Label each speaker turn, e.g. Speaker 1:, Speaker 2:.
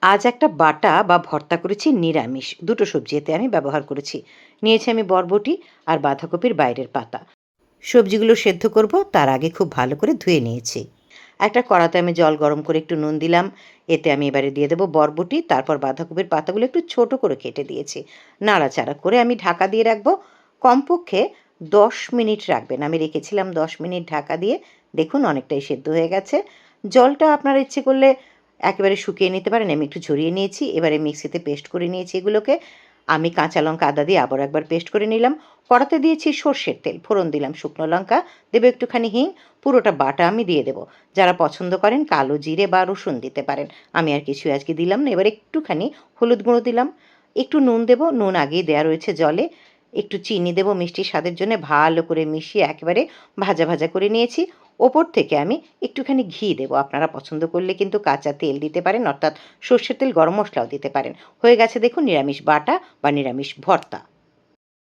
Speaker 1: আজ একটা বাটা বা ভর্তা করেছি নিরামিষ। দুটো সবজি এতে আমি ব্যবহার করেছি। নিয়েছি আমি বরবটি আর বাঁধাকপির বাইরের পাতা। সবজিগুলো সেদ্ধ করব তার আগে খুব ভালো করে ধুয়ে নিয়েছি। একটা কড়াতে আমি জল গরম করে একটু নুন দিলাম। এতে আমি এবারে দিয়ে দেবো বরবটি, তারপর বাঁধাকপির পাতাগুলো একটু ছোট করে কেটে দিয়েছি। নাড়াচাড়া করে আমি ঢাকা দিয়ে রাখবো। কমপক্ষে ১০ মিনিট রাখবেন। আমি রেখেছিলাম ১০ মিনিট ঢাকা দিয়ে। দেখুন অনেকটাই সেদ্ধ হয়ে গেছে। জলটা আপনারা ইচ্ছে করলে একেবারে শুকিয়ে নিতে পারেন। আমি একটু ঝরিয়ে নিয়েছি। এবারে মিক্সিতে পেস্ট করে নিয়েছি এগুলোকে। আমি কাঁচা লঙ্কা, আদা দিয়ে আবারও একবার পেস্ট করে নিলাম। কড়াতে দিয়েছি সর্ষের তেল, ফোড়ন দিলাম শুকনো লঙ্কা, দেবো একটুখানি হিং, পুরোটা বাটা আমি দিয়ে দেবো। যারা পছন্দ করেন কালো জিরে বা রসুন দিতে পারেন। আমি আর কিছুই আজকে দিলাম না। এবার একটুখানি হলুদ গুঁড়ো দিলাম, একটু নুন দেবো, নুন আগেই দেওয়া রয়েছে জলে। একটু চিনি দেবো মিষ্টির স্বাদের জন্য, ভালো করে মিশিয়ে একেবারে ভাজা ভাজা করে নিয়েছি। ওপর থেকে আমি একটুখানি ঘি দেবো। আপনারা পছন্দ করলে কিন্তু কাঁচা তেল দিতে পারেন, অর্থাৎ সর্ষের তেল, গরম মশলাও দিতে পারেন। হয়ে গেছে দেখুন নিরামিষ বাটা বা নিরামিষ ভর্তা।